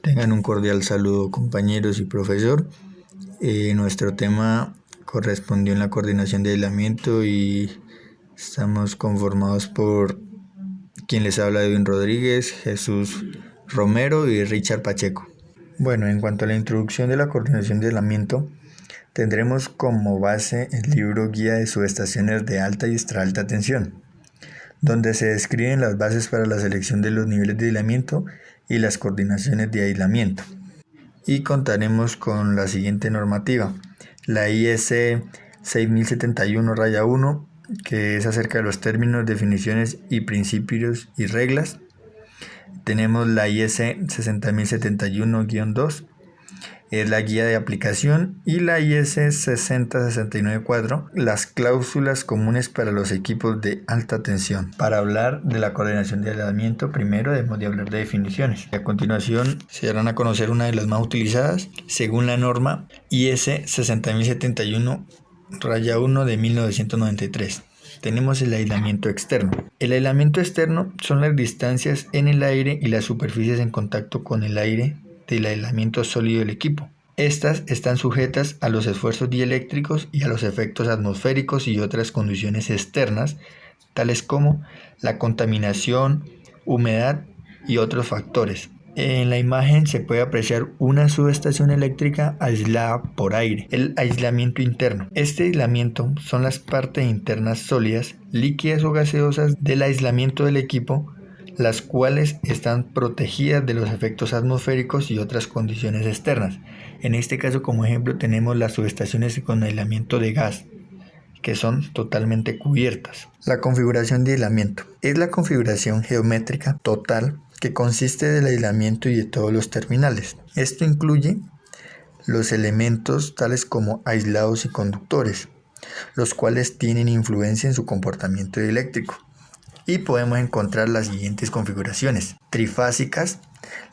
Tengan un cordial saludo, compañeros y profesor. Nuestro tema correspondió en la coordinación de aislamiento y estamos conformados por quien les habla, Edwin Rodríguez, Jesús Romero y Richard Pacheco. Bueno, en cuanto a la introducción de la coordinación de aislamiento, tendremos como base el libro Guía de Subestaciones de Alta y Extra Alta Tensión, donde se describen las bases para la selección de los niveles de aislamiento y las coordinaciones de aislamiento. Y contaremos con la siguiente normativa: la IS 6071-1, que es acerca de los términos, definiciones y principios y reglas. Tenemos la IS 60071-2, es la guía de aplicación, y la IS 60694, las cláusulas comunes para los equipos de alta tensión. Para hablar de la coordinación de aislamiento, primero debemos de hablar de definiciones. A continuación se darán a conocer una de las más utilizadas, según la norma IS 60071-1 de 1993. Tenemos el aislamiento externo. El aislamiento externo son las distancias en el aire y las superficies en contacto con el aire del aislamiento sólido del equipo. Estas están sujetas a los esfuerzos dieléctricos y a los efectos atmosféricos y otras condiciones externas, tales como la contaminación, humedad y otros factores. En la imagen se puede apreciar una subestación eléctrica aislada por aire, el aislamiento interno. Este aislamiento son las partes internas sólidas, líquidas o gaseosas del aislamiento del equipo, las cuales están protegidas de los efectos atmosféricos y otras condiciones externas. En este caso, como ejemplo, tenemos las subestaciones con aislamiento de gas, que son totalmente cubiertas. La configuración de aislamiento es la configuración geométrica total que consiste del aislamiento y de todos los terminales. Esto incluye los elementos tales como aislados y conductores, los cuales tienen influencia en su comportamiento eléctrico. Y podemos encontrar las siguientes configuraciones: trifásicas,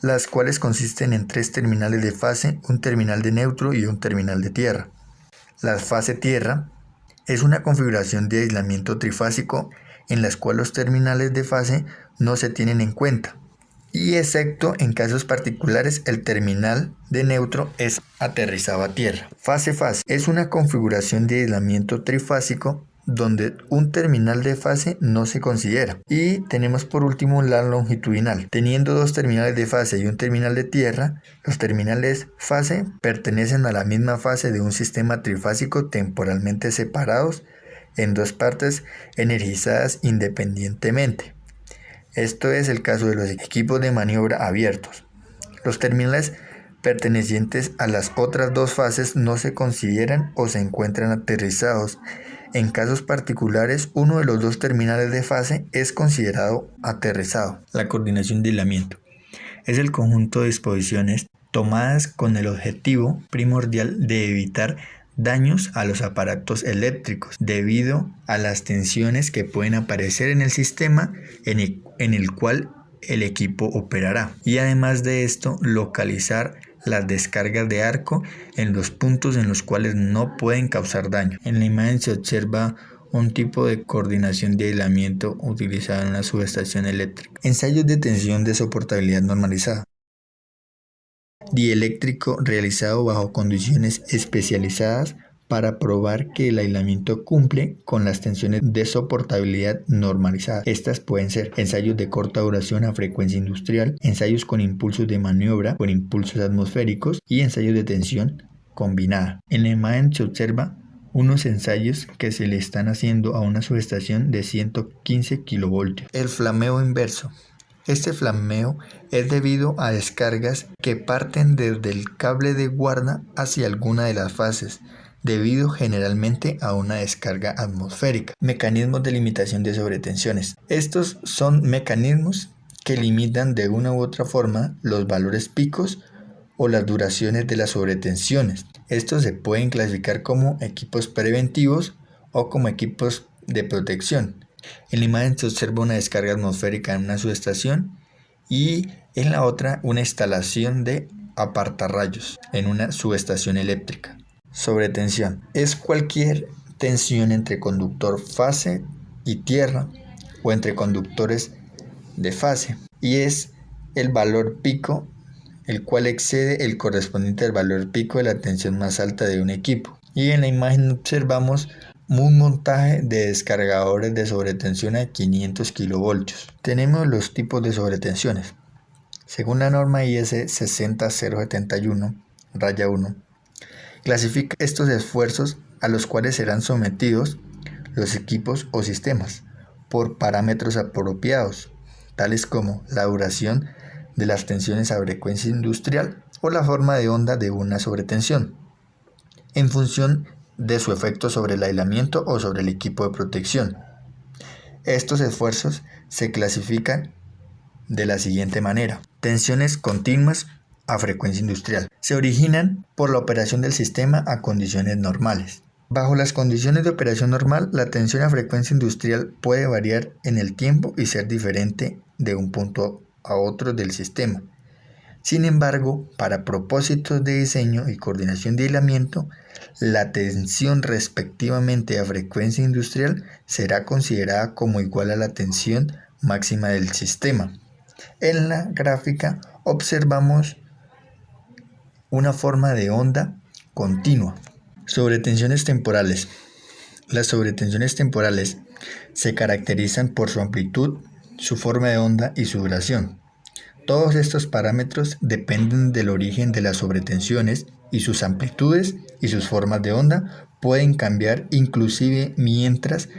las cuales consisten en 3 terminales de fase, un terminal de neutro y un terminal de tierra. La fase tierra es una configuración de aislamiento trifásico en la cual los terminales de fase no se tienen en cuenta, y excepto en casos particulares el terminal de neutro es aterrizado a tierra. Fase-fase es una configuración de aislamiento trifásico donde un terminal de fase no se considera. Y tenemos por último la longitudinal. Teniendo 2 terminales de fase y un terminal de tierra, los terminales fase pertenecen a la misma fase de un sistema trifásico temporalmente separados en 2 partes energizadas independientemente. Esto es el caso de los equipos de maniobra abiertos. Los terminales pertenecientes a las otras 2 fases no se consideran o se encuentran aterrizados. En casos particulares, uno de los 2 terminales de fase es considerado aterrizado. La coordinación de aislamiento es el conjunto de disposiciones tomadas con el objetivo primordial de evitar daños a los aparatos eléctricos debido a las tensiones que pueden aparecer en el sistema en el cual el equipo operará, y además de esto localizar las descargas de arco en los puntos en los cuales no pueden causar daño. En la imagen se observa un tipo de coordinación de aislamiento utilizado en una subestación eléctrica. Ensayos de tensión de soportabilidad normalizada. Dieléctrico realizado bajo condiciones especializadas para probar que el aislamiento cumple con las tensiones de soportabilidad normalizadas. Estas pueden ser ensayos de corta duración a frecuencia industrial, ensayos con impulsos de maniobra con impulsos atmosféricos y ensayos de tensión combinada. En la imagen se observa unos ensayos que se le están haciendo a una subestación de 115 kV. El flameo inverso. Este flameo es debido a descargas que parten desde el cable de guarda hacia alguna de las fases, debido generalmente a una descarga atmosférica. Mecanismos de limitación de sobretensiones. Estos son mecanismos que limitan de una u otra forma los valores picos o las duraciones de las sobretensiones. Estos se pueden clasificar como equipos preventivos o como equipos de protección. En la imagen se observa una descarga atmosférica en una subestación y en la otra una instalación de apartarrayos en una subestación eléctrica. Sobretensión es cualquier tensión entre conductor fase y tierra o entre conductores de fase, y es el valor pico el cual excede el correspondiente al valor pico de la tensión más alta de un equipo. Y en la imagen observamos un montaje de descargadores de sobretensión a 500 kilovoltios. Tenemos los tipos de sobretensiones. Según la norma IS 60071-1, clasifica estos esfuerzos a los cuales serán sometidos los equipos o sistemas por parámetros apropiados, tales como la duración de las tensiones a frecuencia industrial o la forma de onda de una sobretensión, en función de su efecto sobre el aislamiento o sobre el equipo de protección. Estos esfuerzos se clasifican de la siguiente manera. Tensiones continuas a frecuencia industrial. Se originan por la operación del sistema a condiciones normales. Bajo las condiciones de operación normal, la tensión a frecuencia industrial puede variar en el tiempo y ser diferente de un punto a otro del sistema. Sin embargo, para propósitos de diseño y coordinación de aislamiento, la tensión respectivamente a frecuencia industrial será considerada como igual a la tensión máxima del sistema. En la gráfica observamos una forma de onda continua. Sobretensiones temporales. Las sobretensiones temporales se caracterizan por su amplitud, su forma de onda y su duración. Todos estos parámetros dependen del origen de las sobretensiones y sus amplitudes y sus formas de onda pueden cambiar inclusive mientras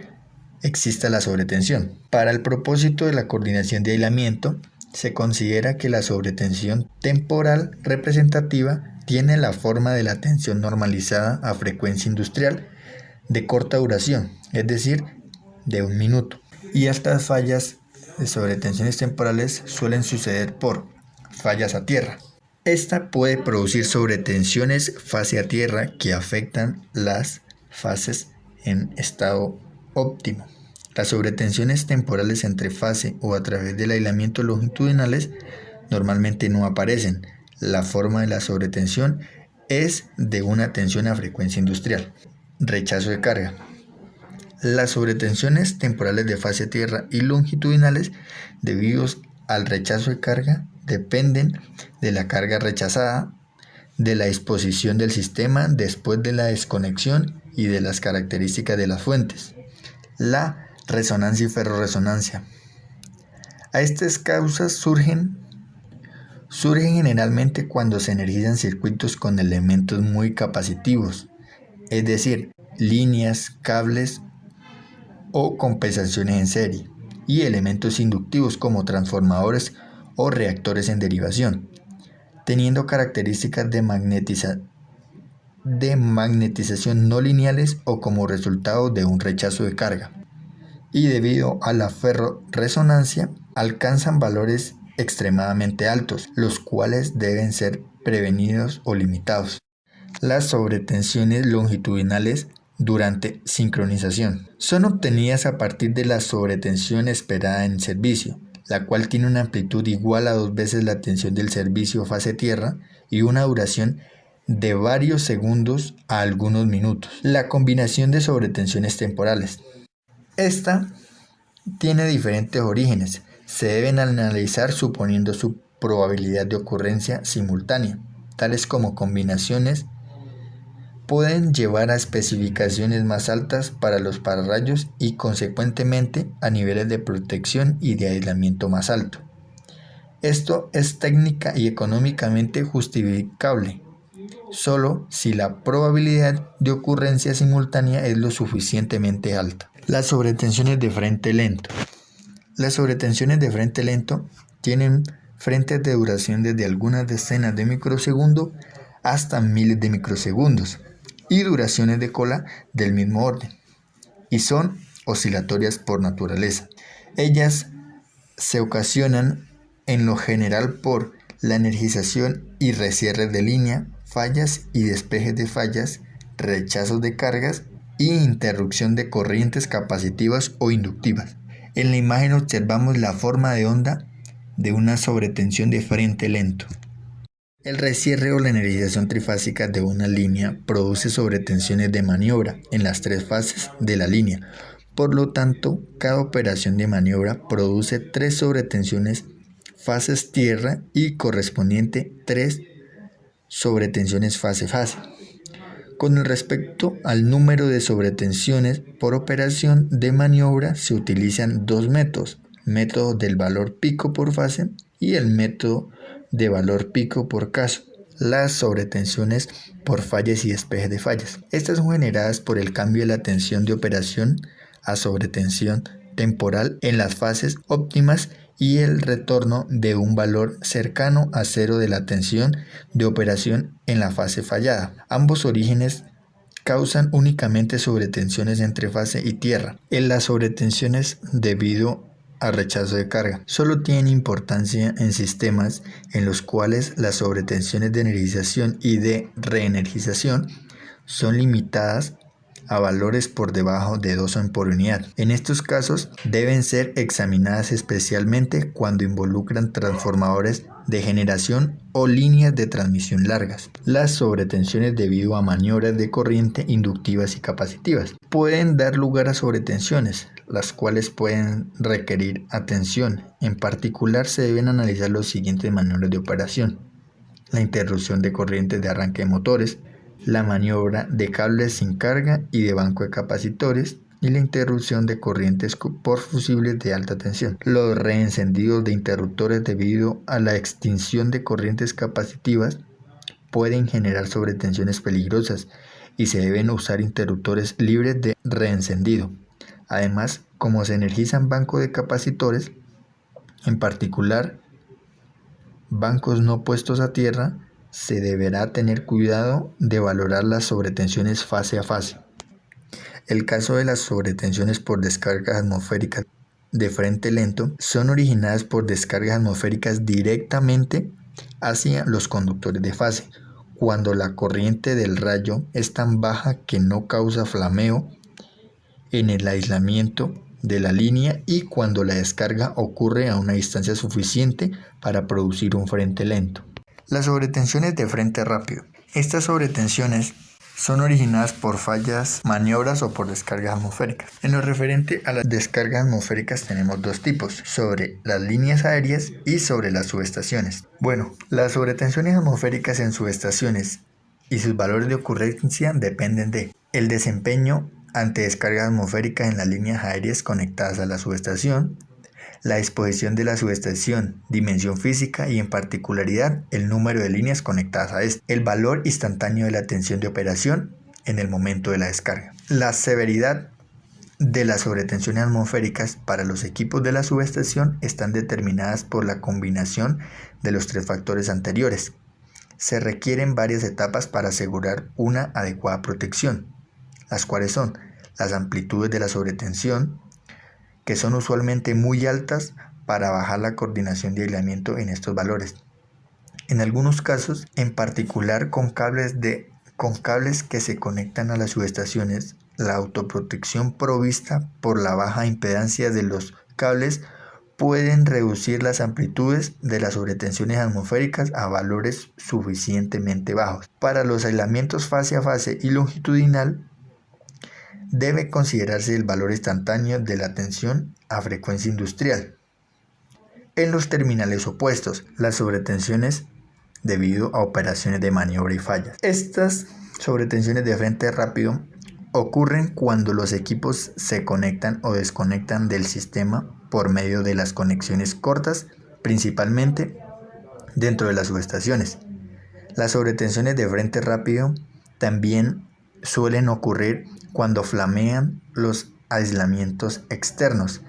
exista la sobretensión. Para el propósito de la coordinación de aislamiento, se considera que la sobretensión temporal representativa tiene la forma de la tensión normalizada a frecuencia industrial de corta duración, es decir, de 1 minuto. Y estas fallas de sobretensiones temporales suelen suceder por fallas a tierra. Esta puede producir sobretensiones fase a tierra que afectan las fases en estado óptimo. Las sobretensiones temporales entre fase o a través del aislamiento longitudinales normalmente no aparecen. La forma de la sobretensión es de una tensión a frecuencia industrial. Rechazo de carga. Las sobretensiones temporales de fase a tierra y longitudinales debidos al rechazo de carga dependen de la carga rechazada, de la disposición del sistema después de la desconexión y de las características de las fuentes. La resonancia y ferrorresonancia. A estas causas surgen generalmente cuando se energizan circuitos con elementos muy capacitivos, es decir, líneas, cables o compensaciones en serie, y elementos inductivos como transformadores o reactores en derivación, teniendo características de magnetización no lineales o como resultado de un rechazo de carga. Y debido a la ferrorresonancia, alcanzan valores extremadamente altos, los cuales deben ser prevenidos o limitados. Las sobretensiones longitudinales durante sincronización son obtenidas a partir de la sobretensión esperada en servicio, la cual tiene una amplitud igual a 2 veces la tensión del servicio fase tierra y una duración de varios segundos a algunos minutos. La combinación de sobretensiones temporales. Esta tiene diferentes orígenes. Se deben analizar suponiendo su probabilidad de ocurrencia simultánea, tales como combinaciones pueden llevar a especificaciones más altas para los pararrayos y consecuentemente a niveles de protección y de aislamiento más alto. Esto es técnica y económicamente justificable, solo si la probabilidad de ocurrencia simultánea es lo suficientemente alta. Las sobretensiones de frente lento. Las sobretensiones de frente lento tienen frentes de duración desde algunas decenas de microsegundos hasta miles de microsegundos y duraciones de cola del mismo orden, y son oscilatorias por naturaleza. Ellas se ocasionan en lo general por la energización y recierre de línea, fallas y despejes de fallas, rechazos de cargas e interrupción de corrientes capacitivas o inductivas. En la imagen observamos la forma de onda de una sobretensión de frente lento. El recierre o la energización trifásica de una línea produce sobretensiones de maniobra en las 3 fases de la línea. Por lo tanto, cada operación de maniobra produce 3 sobretensiones fases tierra y correspondiente 3 sobretensiones fase-fase. Con respecto al número de sobretensiones por operación de maniobra se utilizan dos métodos: método del valor pico por fase y el método de valor pico por caso. Las sobretensiones por fallas y despejes de fallas. Estas son generadas por el cambio de la tensión de operación a sobretensión temporal en las fases óptimas y el retorno de un valor cercano a cero de la tensión de operación en la fase fallada. Ambos orígenes causan únicamente sobretensiones entre fase y tierra. En las sobretensiones debido a rechazo de carga solo tienen importancia en sistemas en los cuales las sobretensiones de energización y de reenergización son limitadas a valores por debajo de 2 ohm por unidad. En estos casos deben ser examinadas especialmente cuando involucran transformadores de generación o líneas de transmisión largas. Las sobretensiones debido a maniobras de corriente inductivas y capacitivas pueden dar lugar a sobretensiones, las cuales pueden requerir atención. En particular se deben analizar los siguientes maniobras de operación: la interrupción de corrientes de arranque de motores, la maniobra de cables sin carga y de banco de capacitores, y la interrupción de corrientes por fusibles de alta tensión. Los reencendidos de interruptores debido a la extinción de corrientes capacitivas pueden generar sobretensiones peligrosas y se deben usar interruptores libres de reencendido. Además, como se energizan bancos de capacitores, en particular bancos no puestos a tierra, se deberá tener cuidado de valorar las sobretensiones fase a fase. El caso de las sobretensiones por descargas atmosféricas de frente lento son originadas por descargas atmosféricas directamente hacia los conductores de fase, cuando la corriente del rayo es tan baja que no causa flameo en el aislamiento de la línea y cuando la descarga ocurre a una distancia suficiente para producir un frente lento. Las sobretensiones de frente rápido. Estas sobretensiones son originadas por fallas, maniobras o por descargas atmosféricas. En lo referente a las descargas atmosféricas tenemos dos tipos: sobre las líneas aéreas y sobre las subestaciones. Bueno, las sobretensiones atmosféricas en subestaciones y sus valores de ocurrencia dependen de el desempeño ante descargas atmosféricas en las líneas aéreas conectadas a la subestación, la disposición de la subestación, dimensión física y en particularidad el número de líneas conectadas a esta, el valor instantáneo de la tensión de operación en el momento de la descarga. La severidad de las sobretensiones atmosféricas para los equipos de la subestación están determinadas por la combinación de los tres factores anteriores. Se requieren varias etapas para asegurar una adecuada protección, las cuales son las amplitudes de la sobretensión, que son usualmente muy altas para bajar la coordinación de aislamiento en estos valores. En algunos casos, en particular con cables que se conectan a las subestaciones, la autoprotección provista por la baja impedancia de los cables pueden reducir las amplitudes de las sobretensiones atmosféricas a valores suficientemente bajos. Para los aislamientos fase a fase y longitudinal, debe considerarse el valor instantáneo de la tensión a frecuencia industrial. En los terminales opuestos, las sobretensiones debido a operaciones de maniobra y fallas. Estas sobretensiones de frente rápido ocurren cuando los equipos se conectan o desconectan del sistema por medio de las conexiones cortas, principalmente dentro de las subestaciones. Las sobretensiones de frente rápido también suelen ocurrir cuando flamean los aislamientos externos.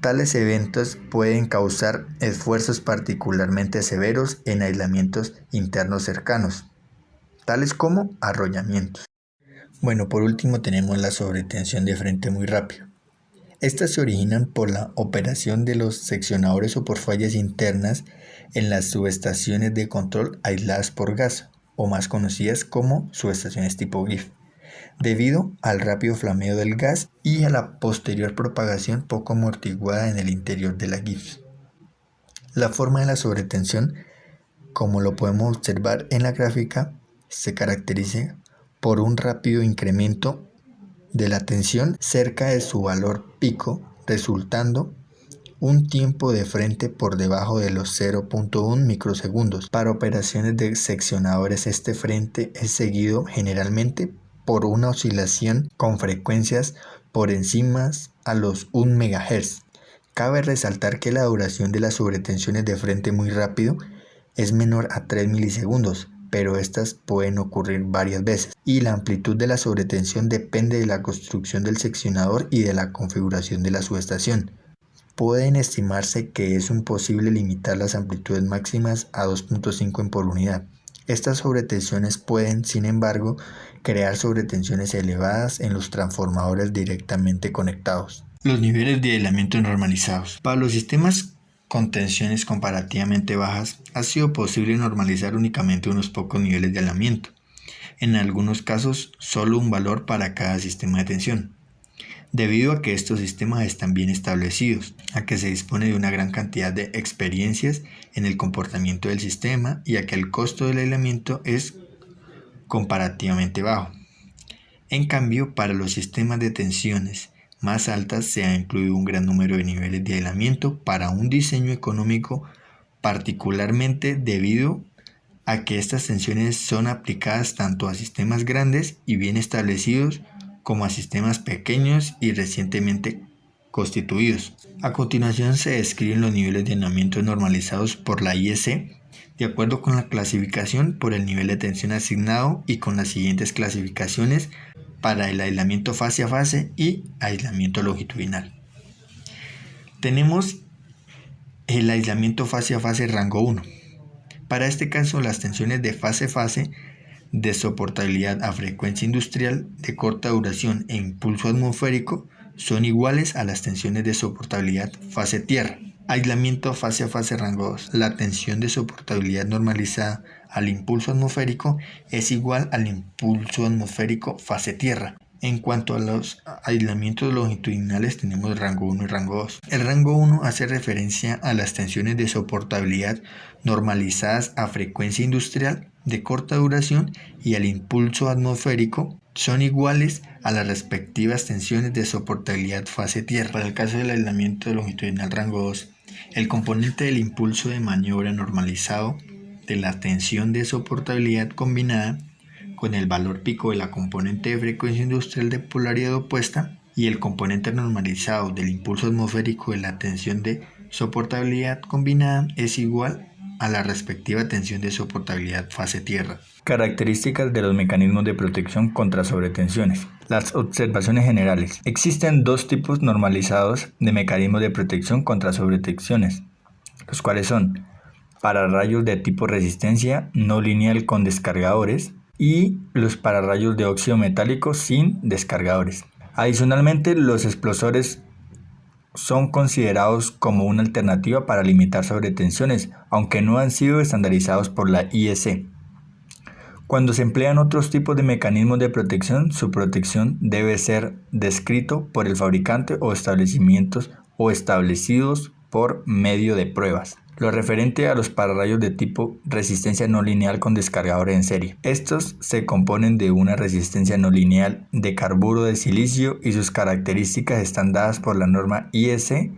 Tales eventos pueden causar esfuerzos particularmente severos en aislamientos internos cercanos, tales como arrollamientos. Bueno, por último tenemos la sobretensión de frente muy rápido. Estas se originan por la operación de los seccionadores o por fallas internas en las subestaciones de control aisladas por gas, o más conocidas como subestaciones tipo GIF, debido al rápido flameo del gas y a la posterior propagación poco amortiguada en el interior de la GIF. La forma de la sobretensión, como lo podemos observar en la gráfica, se caracteriza por un rápido incremento de la tensión cerca de su valor pico, resultando un tiempo de frente por debajo de los 0.1 microsegundos. Para operaciones de seccionadores este frente es seguido generalmente por una oscilación con frecuencias por encima a los 1 MHz. Cabe resaltar que la duración de las sobretensiones de frente muy rápido es menor a 3 milisegundos, pero estas pueden ocurrir varias veces, y la amplitud de la sobretensión depende de la construcción del seccionador y de la configuración de la subestación. Pueden estimarse que es posible limitar las amplitudes máximas a 2.5 por unidad. Estas sobretensiones pueden, sin embargo, crear sobretensiones elevadas en los transformadores directamente conectados. Los niveles de aislamiento normalizados. Para los sistemas con tensiones comparativamente bajas, ha sido posible normalizar únicamente unos pocos niveles de aislamiento. En algunos casos, solo un valor para cada sistema de tensión. Debido a que estos sistemas están bien establecidos, a que se dispone de una gran cantidad de experiencias en el comportamiento del sistema y a que el costo del aislamiento es comparativamente bajo. En cambio, para los sistemas de tensiones más altas se ha incluido un gran número de niveles de aislamiento para un diseño económico, particularmente debido a que estas tensiones son aplicadas tanto a sistemas grandes y bien establecidos como a sistemas pequeños y recientemente constituidos. A continuación se describen los niveles de aislamiento normalizados por la IEC de acuerdo con la clasificación por el nivel de tensión asignado y con las siguientes clasificaciones para el aislamiento fase a fase y aislamiento longitudinal. Tenemos el aislamiento fase a fase rango 1. Para este caso, las tensiones de fase a fase de soportabilidad a frecuencia industrial de corta duración e impulso atmosférico son iguales a las tensiones de soportabilidad fase tierra. Aislamiento fase a fase rango 2. La tensión de soportabilidad normalizada al impulso atmosférico es igual al impulso atmosférico fase tierra. En cuanto a los aislamientos longitudinales tenemos rango 1 y rango 2. El rango 1 hace referencia a las tensiones de soportabilidad normalizadas a frecuencia industrial de corta duración y al impulso atmosférico son iguales a las respectivas tensiones de soportabilidad fase tierra. Para el caso del aislamiento longitudinal rango 2, el componente del impulso de maniobra normalizado de la tensión de soportabilidad combinada con el valor pico de la componente de frecuencia industrial de polaridad opuesta y el componente normalizado del impulso atmosférico de la tensión de soportabilidad combinada es igual a la respectiva tensión de soportabilidad fase tierra. Características de los mecanismos de protección contra sobretensiones. Las observaciones generales. Existen dos tipos normalizados de mecanismos de protección contra sobretensiones, los cuales son pararrayos de tipo resistencia no lineal con descargadores y los pararrayos de óxido metálico sin descargadores. Adicionalmente, los explosores son considerados como una alternativa para limitar sobretensiones, aunque no han sido estandarizados por la IEC. Cuando se emplean otros tipos de mecanismos de protección, su protección debe ser descrito por el fabricante o establecimientos o establecidos por medio de pruebas. Lo referente a los pararrayos de tipo resistencia no lineal con descargadores en serie. Estos se componen de una resistencia no lineal de carburo de silicio y sus características están dadas por la norma IEC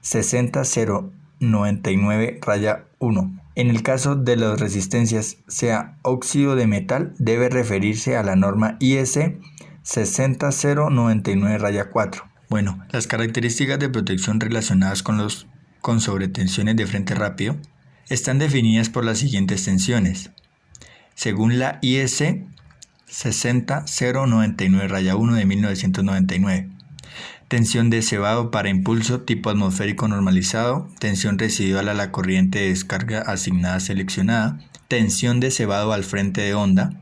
60099-1. En el caso de las resistencias sea óxido de metal, debe referirse a la norma IEC 60099-4. Bueno, las características de protección relacionadas con sobretensiones de frente rápido están definidas por las siguientes tensiones. Según la IEC 60099-1 de 1999. Tensión de cebado para impulso tipo atmosférico normalizado, tensión residual a la corriente de descarga asignada seleccionada, tensión de cebado al frente de onda.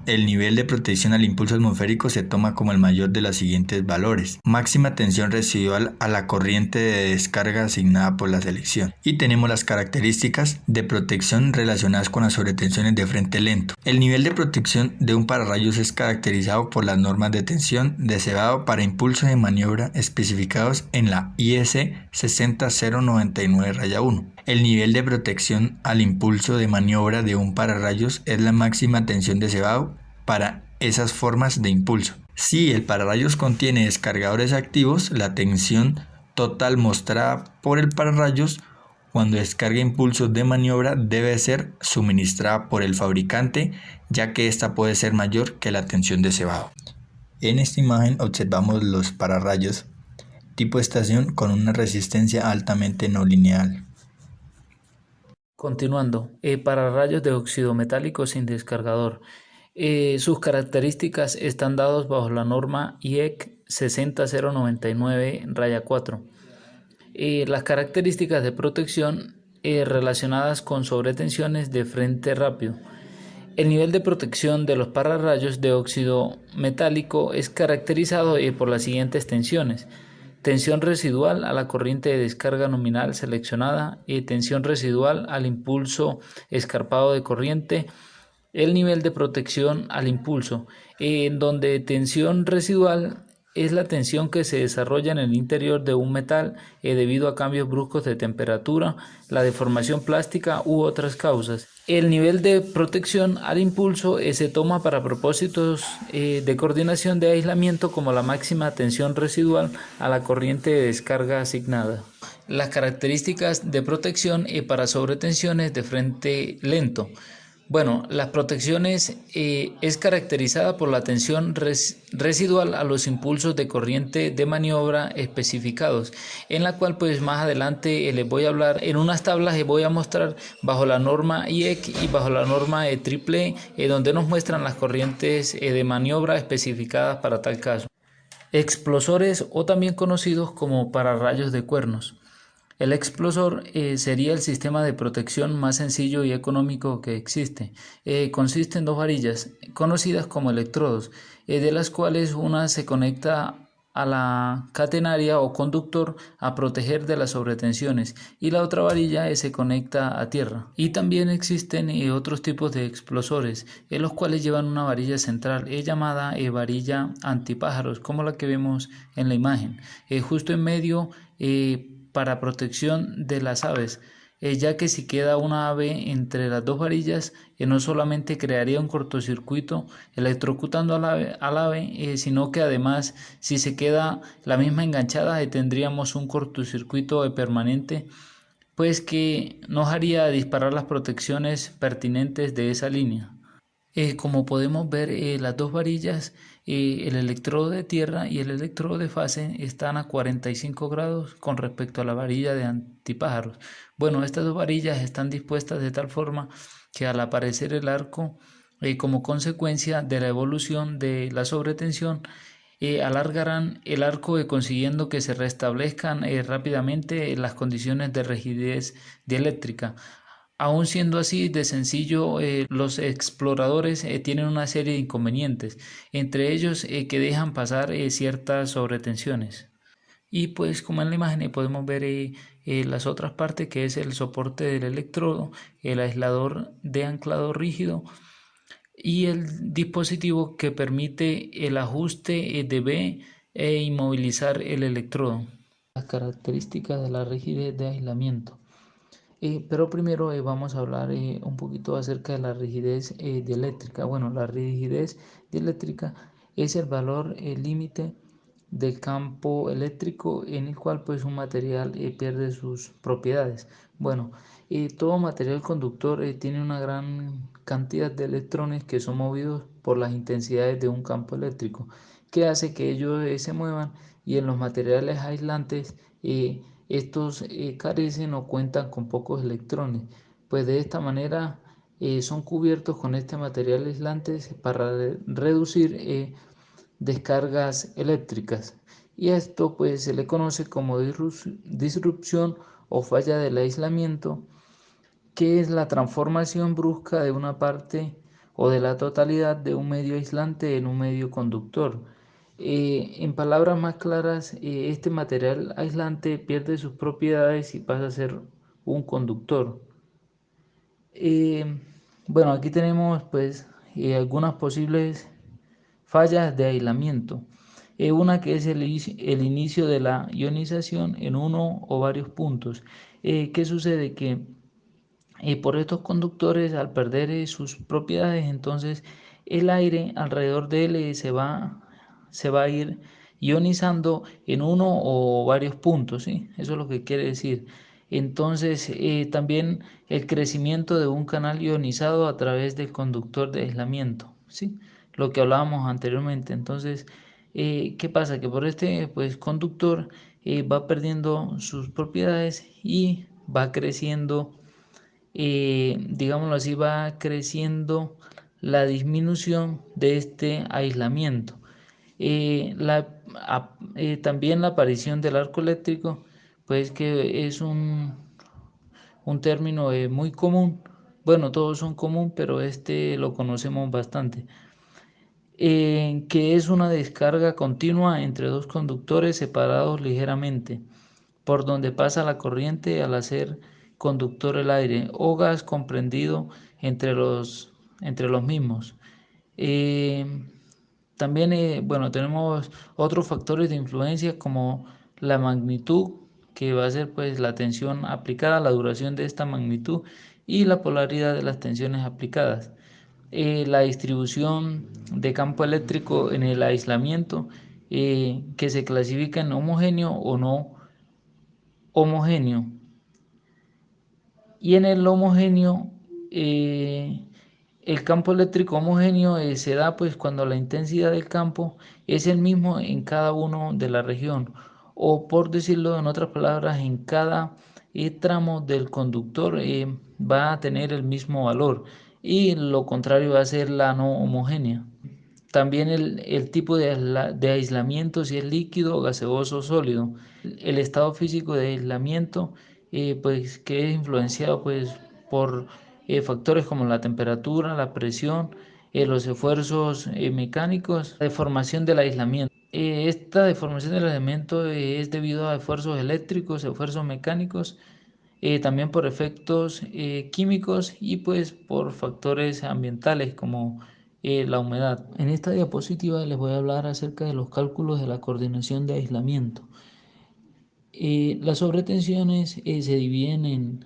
El nivel de protección al impulso atmosférico se toma como el mayor de los siguientes valores. Máxima tensión residual a la corriente de descarga asignada por la selección. Y tenemos las características de protección relacionadas con las sobretensiones de frente lento. El nivel de protección de un pararrayos es caracterizado por las normas de tensión de cebado para impulso de maniobra especificados en la IEC 60099-1. El nivel de protección al impulso de maniobra de un pararrayos es la máxima tensión de cebado para esas formas de impulso. Si el pararrayos contiene descargadores activos, la tensión total mostrada por el pararrayos cuando descarga impulsos de maniobra debe ser suministrada por el fabricante, ya que esta puede ser mayor que la tensión de cebado. En esta imagen observamos los pararrayos tipo estación con una resistencia altamente no lineal. Continuando, pararrayos de óxido metálico sin descargador. Sus características están dados bajo la norma IEC 60099-4. Las características de protección relacionadas con sobretensiones de frente rápido. El nivel de protección de los pararrayos de óxido metálico es caracterizado por las siguientes tensiones: tensión residual a la corriente de descarga nominal seleccionada y tensión residual al impulso escarpado de corriente. El nivel de protección al impulso, en donde tensión residual es la tensión que se desarrolla en el interior de un metal debido a cambios bruscos de temperatura, la deformación plástica u otras causas. El nivel de protección al impulso se toma para propósitos de coordinación de aislamiento como la máxima tensión residual a la corriente de descarga asignada. Las características de protección para sobretensiones de frente lento. Bueno, las protecciones es caracterizada por la tensión residual a los impulsos de corriente de maniobra especificados, en la cual pues más adelante les voy a hablar. En unas tablas les voy a mostrar bajo la norma IEC y bajo la norma AAA, donde nos muestran las corrientes de maniobra especificadas para tal caso. Explosores, o también conocidos como pararrayos de cuernos. El explosor sería el sistema de protección más sencillo y económico que existe. Consiste en dos varillas, conocidas como electrodos, de las cuales una se conecta a la catenaria o conductor a proteger de las sobretensiones y la otra varilla se conecta a tierra. Y también existen otros tipos de explosores, los cuales llevan una varilla central llamada varilla antipájaros, como la que vemos en la imagen. Justo en medio para protección de las aves, ya que si queda una ave entre las dos varillas, no solamente crearía un cortocircuito electrocutando al ave, sino que además si se queda la misma enganchada, tendríamos un cortocircuito permanente, pues que nos haría disparar las protecciones pertinentes de esa línea. Como podemos ver, las dos varillas, el electrodo de tierra y el electrodo de fase, están a 45 grados con respecto a la varilla de antipájaros. Bueno, estas dos varillas están dispuestas de tal forma que al aparecer el arco, como consecuencia de la evolución de la sobretensión, alargarán el arco, consiguiendo que se restablezcan rápidamente las condiciones de rigidez dieléctrica. Aun siendo así de sencillo, los exploradores tienen una serie de inconvenientes, entre ellos que dejan pasar ciertas sobretensiones. Y pues como en la imagen podemos ver las otras partes, que es el soporte del electrodo, el aislador de anclado rígido y el dispositivo que permite el ajuste de B e inmovilizar el electrodo. Las características de la rigidez de aislamiento. Pero primero vamos a hablar un poquito acerca de la rigidez dieléctrica. Bueno, la rigidez dieléctrica es el valor límite del campo eléctrico en el cual pues un material pierde sus propiedades. Bueno, todo material conductor tiene una gran cantidad de electrones que son movidos por las intensidades de un campo eléctrico, que hace que ellos se muevan, y en los materiales aislantes estos carecen o cuentan con pocos electrones, pues de esta manera son cubiertos con este material aislante para reducir descargas eléctricas, y esto pues se le conoce como disrupción o falla del aislamiento, que es la transformación brusca de una parte o de la totalidad de un medio aislante en un medio conductor. En palabras más claras, este material aislante pierde sus propiedades y pasa a ser un conductor. Eh, bueno, aquí tenemos pues algunas posibles fallas de aislamiento. Una que es el inicio de la ionización en uno o varios puntos. ¿Qué sucede? Que por estos conductores, al perder sus propiedades, entonces el aire alrededor de él se va a ir ionizando en uno o varios puntos, ¿sí? Eso es lo que quiere decir. Entonces, también el crecimiento de un canal ionizado a través del conductor de aislamiento, ¿sí? Lo que hablábamos anteriormente. Entonces, ¿qué pasa? Que por este pues, conductor va perdiendo sus propiedades y va creciendo, digámoslo así, va creciendo la disminución de este aislamiento. También la aparición del arco eléctrico, pues que es un término muy común. Bueno, todos son común, pero este lo conocemos bastante. Que es una descarga continua entre dos conductores separados ligeramente, por donde pasa la corriente al hacer conductor el aire o gas comprendido entre los mismos. Eh, También, bueno, tenemos otros factores de influencia como la magnitud, que va a ser pues la tensión aplicada, la duración de esta magnitud y la polaridad de las tensiones aplicadas. La distribución de campo eléctrico en el aislamiento, que se clasifica en homogéneo o no homogéneo. Y en el homogéneo, el campo eléctrico homogéneo se da pues cuando la intensidad del campo es el mismo en cada uno de la región, o por decirlo en otras palabras, en cada tramo del conductor va a tener el mismo valor, y lo contrario va a ser la no homogénea. También el tipo de aislamiento, si es líquido, gaseoso o sólido. El estado físico de aislamiento, pues que es influenciado pues por factores como la temperatura, la presión, los esfuerzos mecánicos, la deformación del aislamiento. Esta deformación del aislamiento es debido a esfuerzos eléctricos, esfuerzos mecánicos, también por efectos químicos y pues por factores ambientales como la humedad. En esta diapositiva les voy a hablar acerca de los cálculos de la coordinación de aislamiento. Las sobretensiones se dividen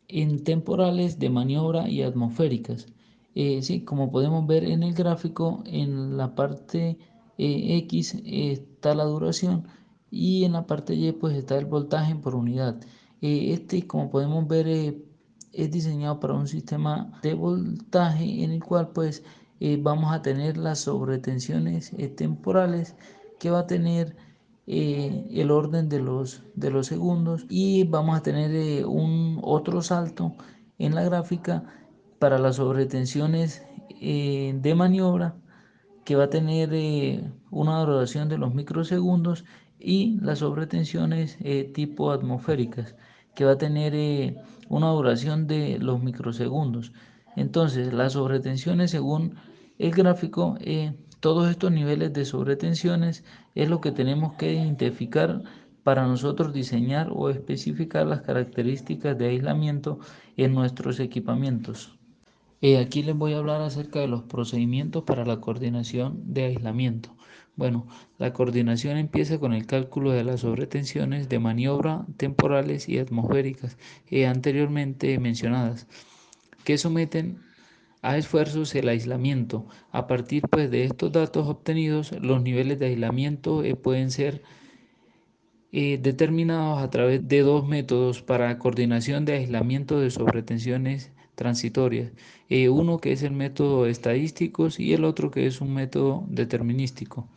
en temporales, de maniobra y atmosféricas. Sí, como podemos ver en el gráfico, en la parte X está la duración y en la parte Y pues está el voltaje por unidad. Como podemos ver, es diseñado para un sistema de voltaje en el cual pues vamos a tener las sobretensiones temporales, que va a tener el orden de los segundos, y vamos a tener un otro salto en la gráfica para las sobretensiones de maniobra, que va a tener una duración de los microsegundos, y las sobretensiones tipo atmosféricas, que va a tener una duración de los microsegundos. Entonces, las sobretensiones, según el gráfico, todos estos niveles de sobretensiones es lo que tenemos que identificar para nosotros diseñar o especificar las características de aislamiento en nuestros equipamientos. Aquí les voy a hablar acerca de los procedimientos para la coordinación de aislamiento. Bueno, la coordinación empieza con el cálculo de las sobretensiones de maniobra temporales y atmosféricas anteriormente mencionadas, que someten a esfuerzos el aislamiento. A partir pues, de estos datos obtenidos, los niveles de aislamiento pueden ser determinados a través de dos métodos para coordinación de aislamiento de sobretensiones transitorias. Uno que es el método estadístico y el otro que es un método determinístico.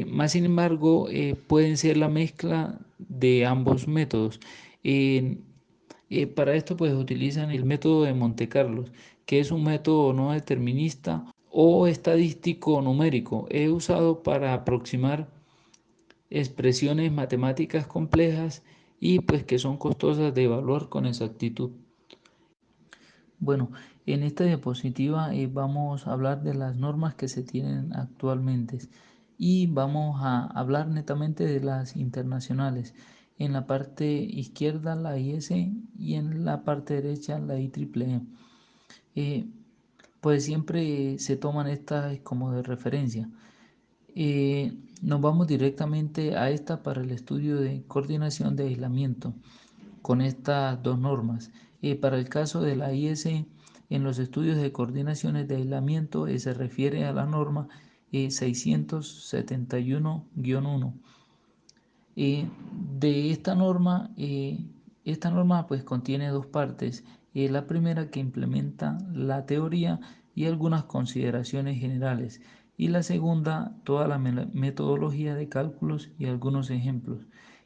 Más sin embargo, pueden ser la mezcla de ambos métodos. Para esto pues utilizan el método de Monte Carlo, que es un método no determinista o estadístico numérico. Es usado para aproximar expresiones matemáticas complejas y pues que son costosas de evaluar con exactitud. Bueno, en esta diapositiva vamos a hablar de las normas que se tienen actualmente, y vamos a hablar netamente de las internacionales. En la parte izquierda la IS y en la parte derecha la IEEE. Pues siempre se toman estas como de referencia. Nos vamos directamente a esta para el estudio de coordinación de aislamiento con estas dos normas. Para el caso de la IS, en los estudios de coordinaciones de aislamiento se refiere a la norma 671-1. De esta norma pues contiene dos partes. La primera que implementa la teoría y algunas consideraciones generales, y la segunda toda la metodología de cálculos y algunos ejemplos.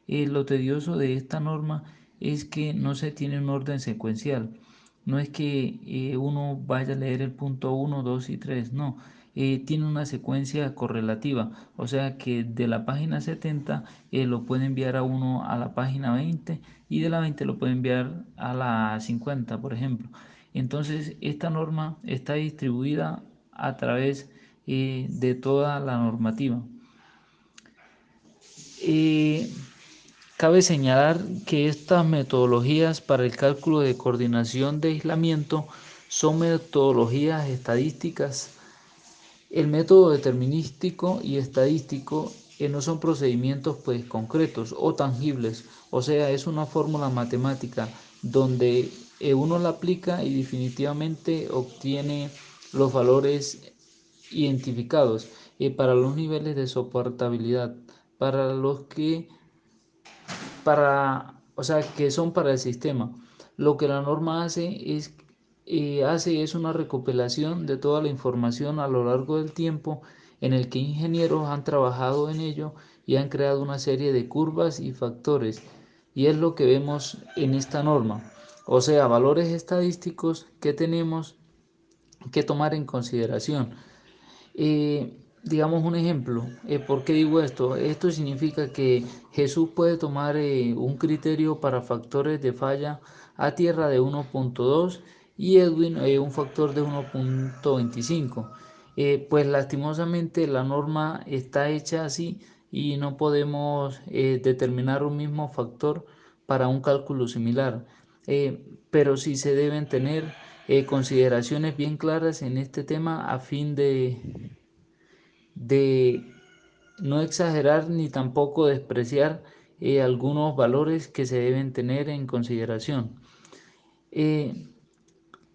Lo tedioso de esta norma es que no se tiene un orden secuencial. No es que uno vaya a leer el punto 1, 2 y 3, no. Tiene una secuencia correlativa, o sea que de la página 70 lo puede enviar a uno a la página 20 y de la 20 lo puede enviar a la 50, por ejemplo. Entonces esta norma está distribuida a través de toda la normativa. Cabe señalar que estas metodologías para el cálculo de coordinación de aislamiento son metodologías estadísticas. El método determinístico y estadístico no son procedimientos pues concretos o tangibles, o sea, es una fórmula matemática donde uno la aplica y definitivamente obtiene los valores identificados para los niveles de soportabilidad, para los que o sea, que son para el sistema. Lo que la norma hace es una recopilación de toda la información a lo largo del tiempo en el que ingenieros han trabajado en ello y han creado una serie de curvas y factores. Y es lo que vemos en esta norma. O sea, valores estadísticos que tenemos que tomar en consideración. Digamos un ejemplo. ¿Por qué digo esto? Esto significa que Jesús puede tomar un criterio para factores de falla a tierra de 1.2 y Edwin un factor de 1.25. Pues lastimosamente la norma está hecha así y no podemos determinar un mismo factor para un cálculo similar. Pero sí se deben tener consideraciones bien claras en este tema a fin de no exagerar ni tampoco despreciar algunos valores que se deben tener en consideración.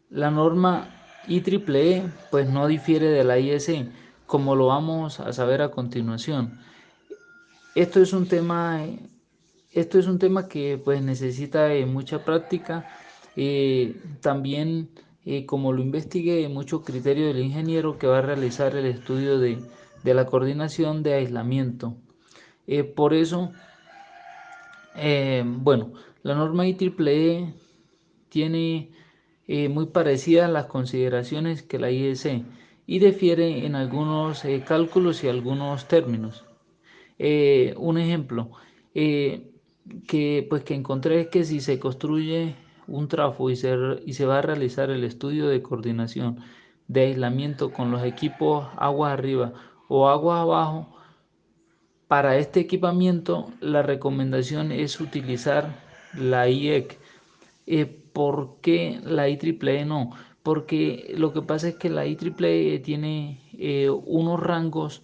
La norma IEEE pues no difiere de la IEC, como lo vamos a saber a continuación. Esto es un tema, esto es un tema que pues necesita mucha práctica. También, como lo investigué, mucho criterio del ingeniero que va a realizar el estudio de la coordinación de aislamiento. Por eso, bueno, la norma IEEE tiene muy parecidas las consideraciones que la IEC y difiere en algunos cálculos y algunos términos. Un ejemplo que encontré es que si se construye un trafo y se va a realizar el estudio de coordinación de aislamiento con los equipos agua arriba o agua abajo, para este equipamiento la recomendación es utilizar la IEC. ¿Por qué la IEEE no? Porque lo que pasa es que la IEEE tiene unos rangos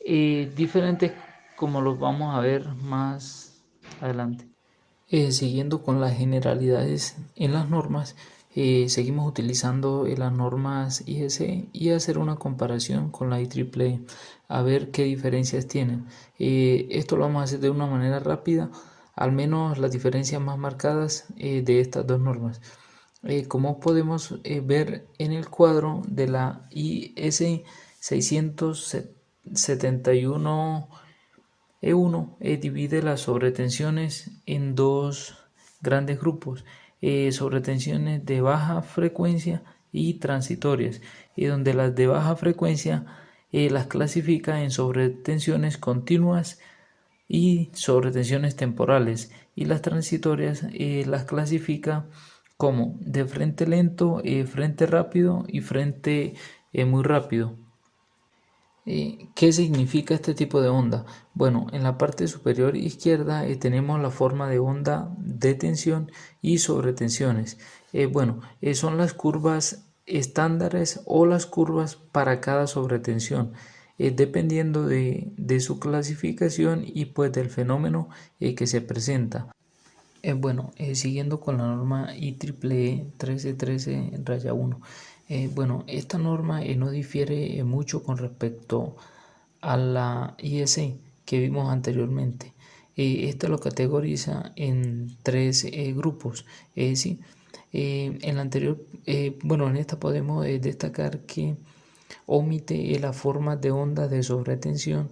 diferentes, como los vamos a ver más adelante. Siguiendo con las generalidades en las normas, seguimos utilizando las normas IEC y hacer una comparación con la IEEE a ver qué diferencias tienen. Esto lo vamos a hacer de una manera rápida, al menos las diferencias más marcadas de estas dos normas. Como podemos ver en el cuadro de la IS 671 E1, divide las sobretensiones en dos grandes grupos, sobretensiones de baja frecuencia y transitorias, donde las de baja frecuencia las clasifica en sobretensiones continuas y sobretensiones temporales, y las transitorias las clasifica como de frente lento, frente rápido y frente muy rápido. ¿Qué significa este tipo de onda? Bueno, en la parte superior izquierda tenemos la forma de onda de tensión y sobretensiones. Son las curvas estándares o las curvas para cada sobretensión, dependiendo de su clasificación y pues del fenómeno que se presenta. Siguiendo con la norma IEEE 1313-1, Bueno, esta norma no difiere mucho con respecto a la IEC que vimos anteriormente. Esta lo categoriza en tres grupos. ¿Sí? En la anterior, bueno, en esta podemos destacar que omite las formas de ondas de sobretensión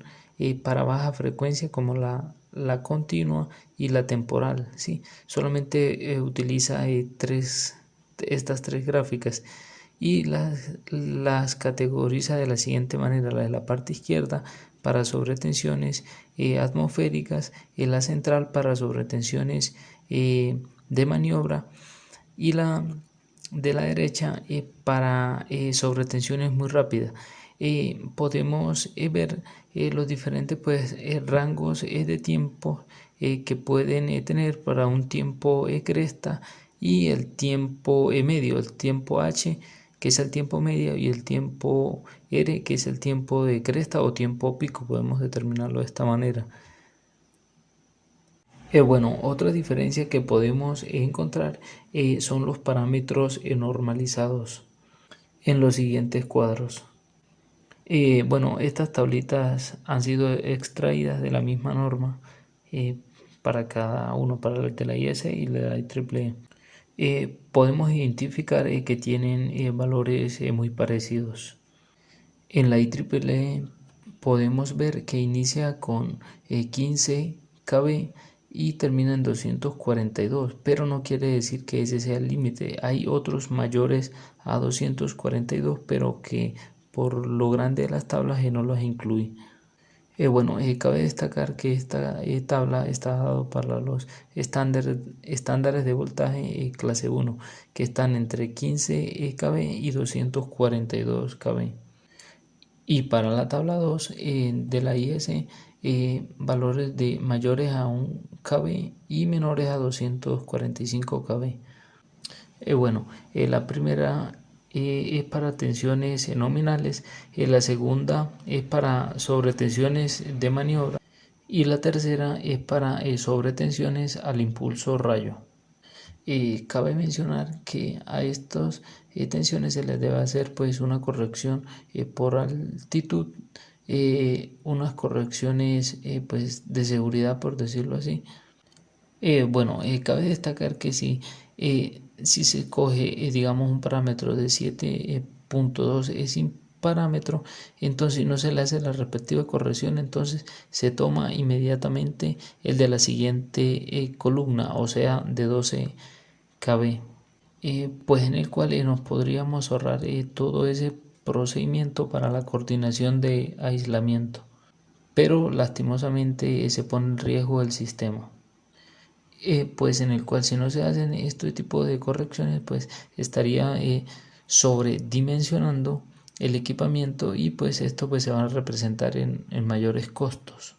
para baja frecuencia como la continua y la temporal. ¿Sí? Solamente utiliza estas tres gráficas y las categoriza de la siguiente manera: la de la parte izquierda para sobretensiones atmosféricas, la central para sobretensiones de maniobra y la de la derecha para sobretensiones muy rápidas. Podemos ver los diferentes rangos de tiempo que pueden tener para un tiempo cresta y el tiempo medio, el tiempo H, que es el tiempo medio, y el tiempo R, que es el tiempo de cresta o tiempo pico. Podemos determinarlo de esta manera. Bueno, otra diferencia que podemos encontrar son los parámetros normalizados en los siguientes cuadros. Bueno, estas tablitas han sido extraídas de la misma norma para cada uno, para el de la IS y la IEEE. Podemos identificar que tienen valores muy parecidos. En la IEEE podemos ver que inicia con 15 kb y termina en 242, pero no quiere decir que ese sea el límite. Hay otros mayores a 242, pero que por lo grande de las tablas no los incluye. Bueno, cabe destacar que esta tabla está dada para los estándares de voltaje clase 1, que están entre 15 kb y 242 kb. Y para la tabla 2 de la IS, valores de mayores a 1 kb y menores a 245 kb. Bueno, la primera es para tensiones nominales, la segunda es para sobretensiones de maniobra y la tercera es para sobretensiones al impulso rayo. Cabe mencionar que a estas tensiones se les debe hacer pues una corrección por altitud, unas correcciones pues de seguridad, por decirlo así. Bueno, cabe destacar que si se coge digamos un parámetro de 7.2 sin parámetro, entonces no se le hace la respectiva corrección, entonces se toma inmediatamente el de la siguiente columna, o sea de 12 kb, pues en el cual nos podríamos ahorrar todo ese procedimiento para la coordinación de aislamiento, pero lastimosamente se pone en riesgo el sistema. Pues en el cual si no se hacen este tipo de correcciones pues estaría sobredimensionando el equipamiento y pues esto pues se va a representar en mayores costos.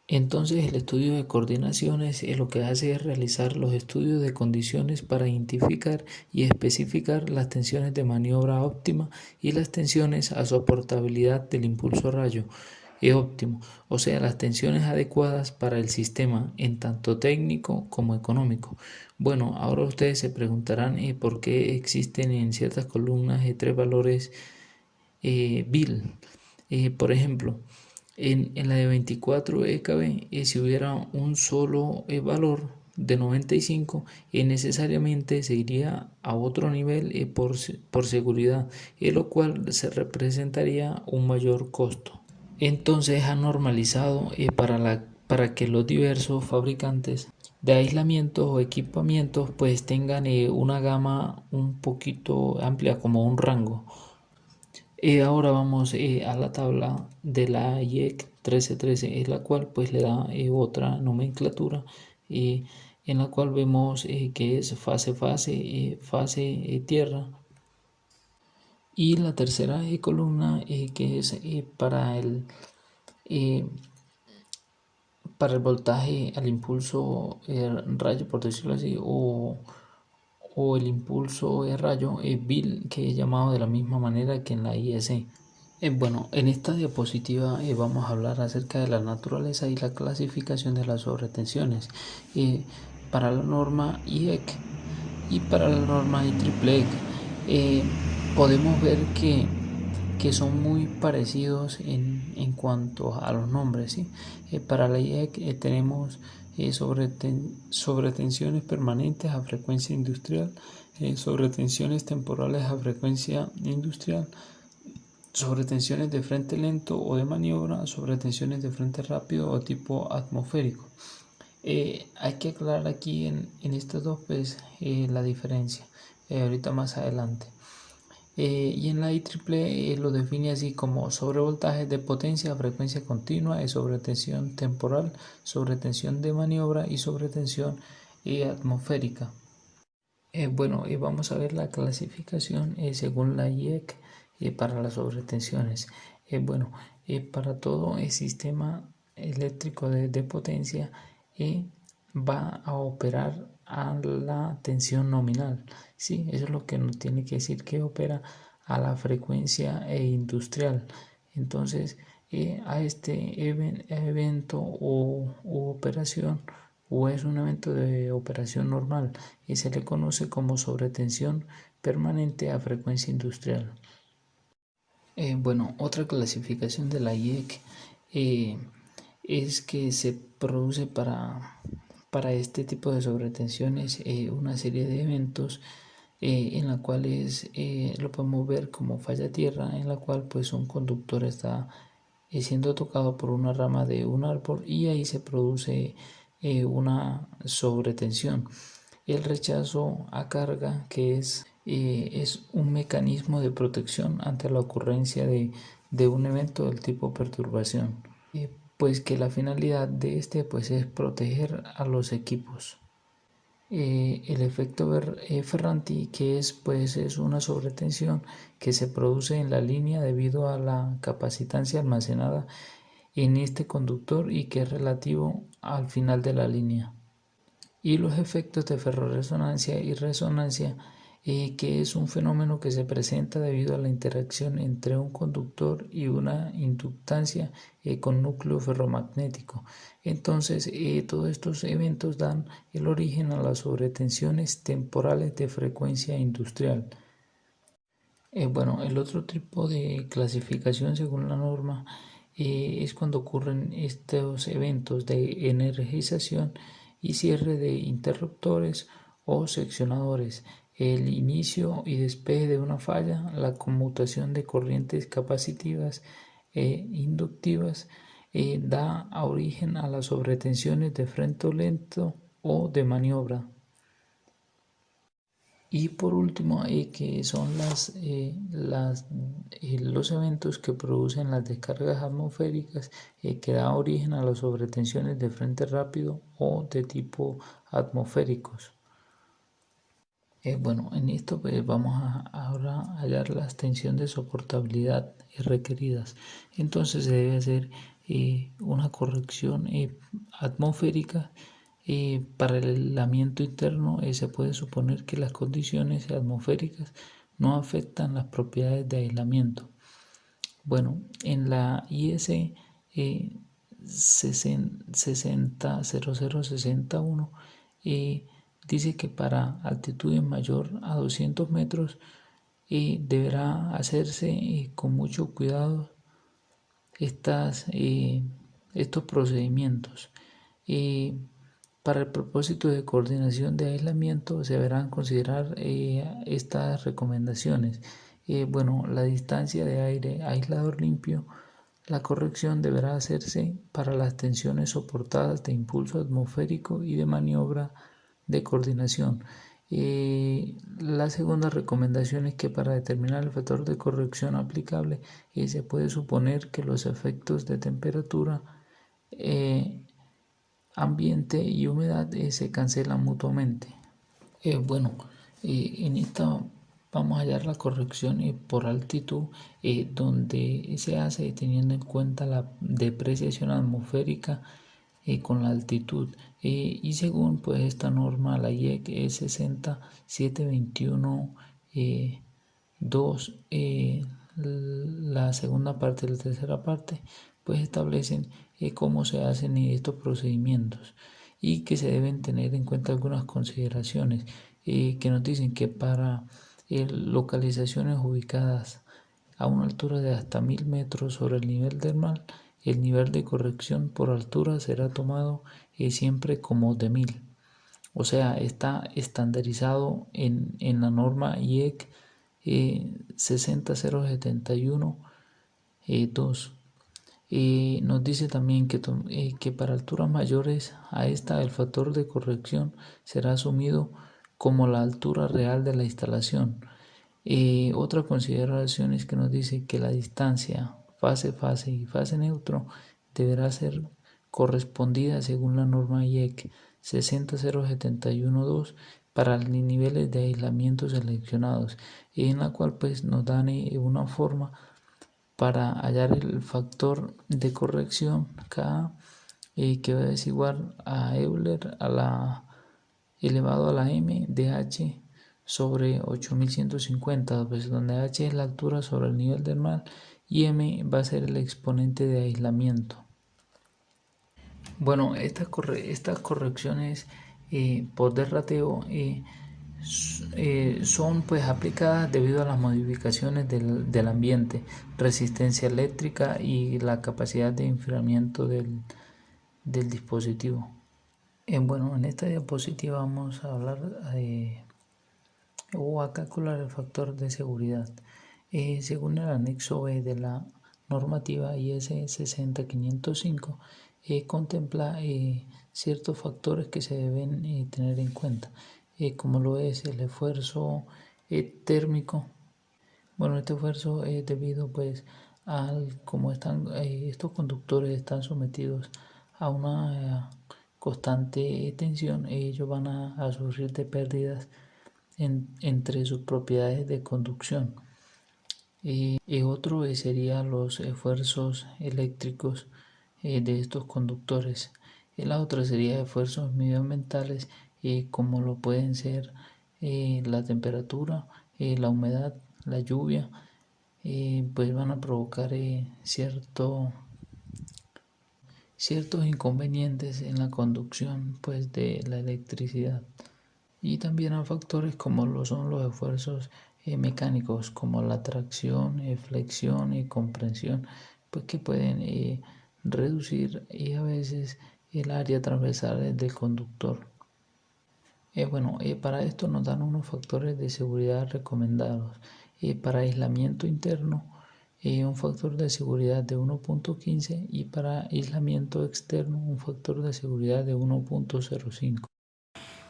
Entonces el estudio de coordinaciones lo que hace es realizar los estudios de condiciones para identificar y especificar las tensiones de maniobra óptima y las tensiones a soportabilidad del impulso rayo óptimo, o sea, las tensiones adecuadas para el sistema en tanto técnico como económico. Bueno, ahora ustedes se preguntarán por qué existen en ciertas columnas tres valores BIL. Por ejemplo, en la de 24 kb, si hubiera un solo valor de 95, necesariamente se iría a otro nivel por seguridad, lo cual se representaría un mayor costo. Entonces ha normalizado para que los diversos fabricantes de aislamientos o equipamientos pues tengan una gama un poquito amplia, como un rango. Ahora vamos a la tabla de la IEC 1313, es la cual pues le da otra nomenclatura en la cual vemos que es fase tierra, y la tercera columna que es para el voltaje al impulso rayo, por decirlo así, o el impulso rayo BIL, que es llamado de la misma manera que en la IEC. Bueno, en esta diapositiva vamos a hablar acerca de la naturaleza y la clasificación de las sobretensiones para la norma IEC y para la norma IEEE. podemos ver que son muy parecidos en cuanto a los nombres, ¿sí? Para la IEC tenemos sobretensiones permanentes a frecuencia industrial, sobretensiones temporales a frecuencia industrial, sobretensiones de frente lento o de maniobra, sobretensiones de frente rápido o tipo atmosférico. Hay que aclarar aquí en estos dos pues, la diferencia, ahorita más adelante. Y en la IEEE lo define así como sobrevoltajes de potencia a frecuencia continua, sobretensión temporal, sobretensión de maniobra y sobretensión atmosférica. Bueno, vamos a ver la clasificación según la IEC para las sobretensiones. Bueno, para todo el sistema eléctrico de potencia va a operar a la tensión nominal. Sí, eso es lo que nos tiene que decir que opera a la frecuencia industrial. Entonces, a este evento o operación o es un evento de operación normal y se le conoce como sobretensión permanente a frecuencia industrial. Bueno, otra clasificación de la IEC es que se produce para este tipo de sobretensiones una serie de eventos en la cuales lo podemos ver como falla tierra, en la cual pues un conductor está siendo tocado por una rama de un árbol y ahí se produce una sobretensión. El rechazo a carga, que es un mecanismo de protección ante la ocurrencia de un evento del tipo perturbación, pues que la finalidad de este pues es proteger a los equipos. El efecto Ferranti, que es una sobretensión que se produce en la línea debido a la capacitancia almacenada en este conductor y que es relativo al final de la línea. Y los efectos de ferrorresonancia y resonancia, que es un fenómeno que se presenta debido a la interacción entre un conductor y una inductancia con núcleo ferromagnético. Entonces, todos estos eventos dan el origen a las sobretensiones temporales de frecuencia industrial. Bueno, el otro tipo de clasificación según la norma es cuando ocurren estos eventos de energización y cierre de interruptores o seccionadores, el inicio y despegue de una falla, la conmutación de corrientes capacitivas e inductivas da origen a las sobretensiones de frente lento o de maniobra. Y por último, que son los eventos que producen las descargas atmosféricas que da origen a las sobretensiones de frente rápido o de tipo atmosféricos. Bueno, en esto pues, vamos ahora a hallar las tensiones de soportabilidad requeridas. Entonces se debe hacer una corrección atmosférica. Para el aislamiento interno se puede suponer que las condiciones atmosféricas no afectan las propiedades de aislamiento. Bueno, en la IS 600061 dice que para altitudes mayor a 200 metros deberá hacerse con mucho cuidado estos procedimientos. Para el propósito de coordinación de aislamiento se deberán considerar estas recomendaciones. Bueno, la distancia de aire aislador limpio. La corrección deberá hacerse para las tensiones soportadas de impulso atmosférico y de maniobra de coordinación. La segunda recomendación es que para determinar el factor de corrección aplicable se puede suponer que los efectos de temperatura, ambiente y humedad se cancelan mutuamente. Bueno, en esta vamos a hallar la corrección por altitud, donde se hace teniendo en cuenta la depreciación atmosférica con la altitud. Y según pues esta norma, la IEC es 60721 2, la segunda parte y la tercera parte, pues establecen cómo se hacen estos procedimientos y que se deben tener en cuenta algunas consideraciones que nos dicen que para localizaciones ubicadas a una altura de hasta 1000 metros sobre el nivel del mar, el nivel de corrección por altura será tomado siempre como de 1000. O sea, está estandarizado en la norma IEC 60071-2. Nos dice también que para alturas mayores a esta el factor de corrección será asumido como la altura real de la instalación. Otra consideración es que nos dice que la distancia fase-fase y fase neutro deberá ser correspondida según la norma IEC 60071-2 para los niveles de aislamiento seleccionados, en la cual pues nos dan una forma para hallar el factor de corrección K, que va a desigual a Euler elevado a la m de h sobre 8150, pues donde h es la altura sobre el nivel del mar y m va a ser el exponente de aislamiento. Bueno, estas correcciones por derrateo son pues aplicadas debido a las modificaciones del ambiente, resistencia eléctrica y la capacidad de enfriamiento del dispositivo. Bueno, en esta diapositiva vamos a hablar o a calcular el factor de seguridad. Según el anexo B de la normativa IS 60505, contempla ciertos factores que se deben tener en cuenta, como lo es el esfuerzo térmico. Bueno, este esfuerzo es debido pues como estos conductores están sometidos a una constante tensión, ellos van a sufrir de pérdidas entre sus propiedades de conducción. Otro sería los esfuerzos eléctricos de estos conductores. La otra sería esfuerzos medioambientales, como lo pueden ser la temperatura, la humedad, la lluvia, pues van a provocar ciertos inconvenientes en la conducción pues de la electricidad. Y también a factores como lo son los esfuerzos mecánicos, como la tracción, flexión y comprensión, pues que pueden reducir a veces el área transversal del conductor. Para esto nos dan unos factores de seguridad recomendados. Para aislamiento interno, un factor de seguridad de 1.15 y para aislamiento externo un factor de seguridad de 1.05.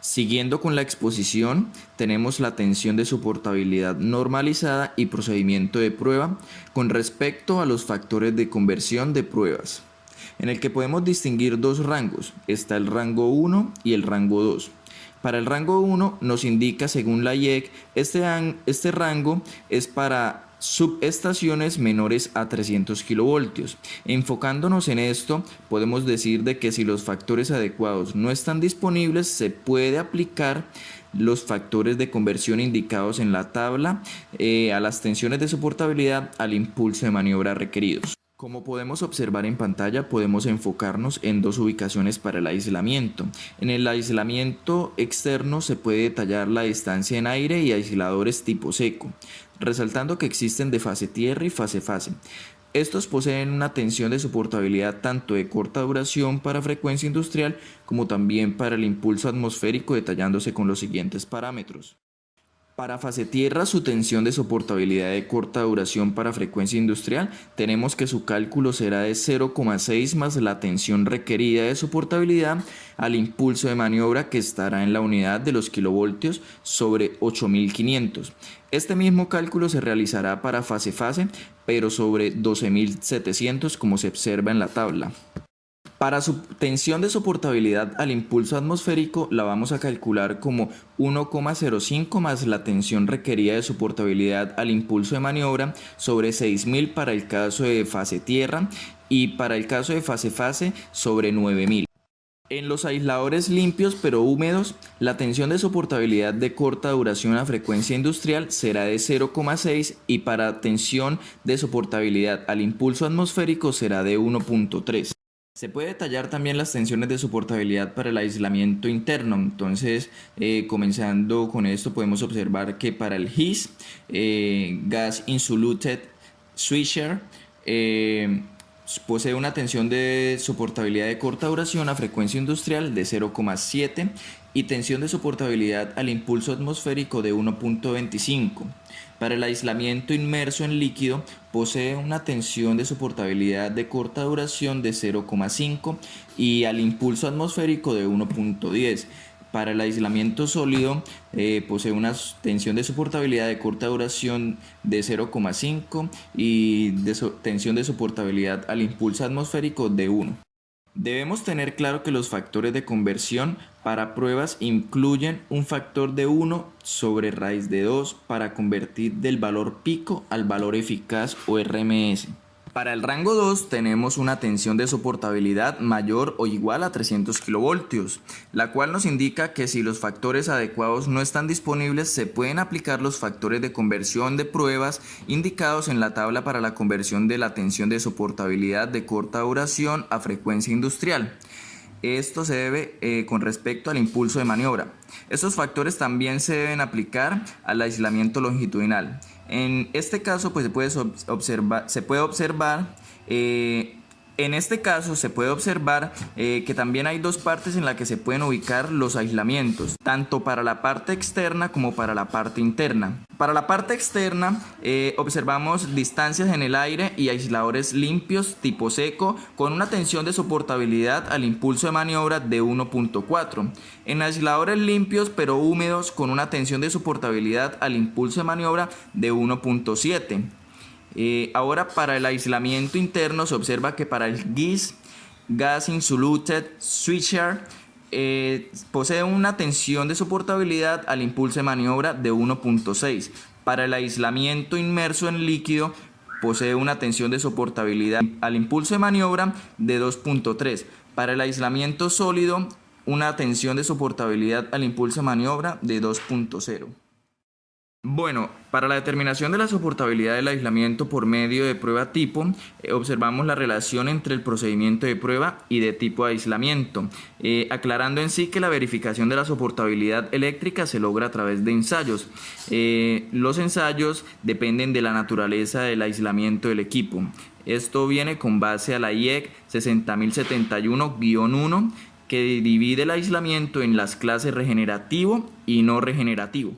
Siguiendo con la exposición, tenemos la tensión de soportabilidad normalizada y procedimiento de prueba con respecto a los factores de conversión de pruebas, en el que podemos distinguir dos rangos. Está el rango 1 y el rango 2. Para el rango 1 nos indica, según la IEC, este rango es para subestaciones menores a 300 kilovoltios. Enfocándonos en esto, podemos decir de que si los factores adecuados no están disponibles, se puede aplicar los factores de conversión indicados en la tabla a las tensiones de soportabilidad al impulso de maniobra requeridos. Como podemos observar en pantalla, podemos enfocarnos en dos ubicaciones para el aislamiento. En el aislamiento externo se puede detallar la distancia en aire y aisladores tipo seco, resaltando que existen de fase tierra y fase-fase. Estos poseen una tensión de soportabilidad tanto de corta duración para frecuencia industrial como también para el impulso atmosférico, detallándose con los siguientes parámetros. Para fase tierra, su tensión de soportabilidad de corta duración para frecuencia industrial, tenemos que su cálculo será de 0,6 más la tensión requerida de soportabilidad al impulso de maniobra, que estará en la unidad de los kilovoltios sobre 8500. Este mismo cálculo se realizará para fase-fase, pero sobre 12700, como se observa en la tabla. Para su tensión de soportabilidad al impulso atmosférico la vamos a calcular como 1,05 más la tensión requerida de soportabilidad al impulso de maniobra sobre 6000 para el caso de fase tierra y para el caso de fase-fase sobre 9000. En los aisladores limpios pero húmedos, la tensión de soportabilidad de corta duración a frecuencia industrial será de 0,6 y para tensión de soportabilidad al impulso atmosférico será de 1,3. Se puede detallar también las tensiones de soportabilidad para el aislamiento interno. Entonces, comenzando con esto, podemos observar que para el GIS, Gas Insulated Switcher, posee una tensión de soportabilidad de corta duración a frecuencia industrial de 0,7 y tensión de soportabilidad al impulso atmosférico de 1,25. Para el aislamiento inmerso en líquido, posee una tensión de soportabilidad de corta duración de 0,5 y al impulso atmosférico de 1,10. Para el aislamiento sólido, posee una tensión de soportabilidad de corta duración de 0,5 y tensión de soportabilidad al impulso atmosférico de 1. Debemos tener claro que los factores de conversión para pruebas incluyen un factor de 1 sobre raíz de 2 para convertir del valor pico al valor eficaz o RMS. Para el rango 2 tenemos una tensión de soportabilidad mayor o igual a 300 kV, la cual nos indica que si los factores adecuados no están disponibles, se pueden aplicar los factores de conversión de pruebas indicados en la tabla para la conversión de la tensión de soportabilidad de corta duración a frecuencia industrial. Esto se debe con respecto al impulso de maniobra. Estos factores también se deben aplicar al aislamiento longitudinal. En este caso, pues se puede observar que también hay dos partes en las que se pueden ubicar los aislamientos, tanto para la parte externa como para la parte interna. Para la parte externa observamos distancias en el aire y aisladores limpios tipo seco con una tensión de soportabilidad al impulso de maniobra de 1,4. En aisladores limpios pero húmedos con una tensión de soportabilidad al impulso de maniobra de 1,7. Ahora para el aislamiento interno se observa que para el GIS, Gas Insulated Switcher, posee una tensión de soportabilidad al impulso de maniobra de 1,6. Para el aislamiento inmerso en líquido posee una tensión de soportabilidad al impulso de maniobra de 2,3. Para el aislamiento sólido, una tensión de soportabilidad al impulso de maniobra de 2,0. Bueno, para la determinación de la soportabilidad del aislamiento por medio de prueba tipo, observamos la relación entre el procedimiento de prueba y de tipo de aislamiento, aclarando en sí que la verificación de la soportabilidad eléctrica se logra a través de ensayos. Los ensayos dependen de la naturaleza del aislamiento del equipo. Esto viene con base a la IEC 60071-1, que divide el aislamiento en las clases regenerativo y no regenerativo.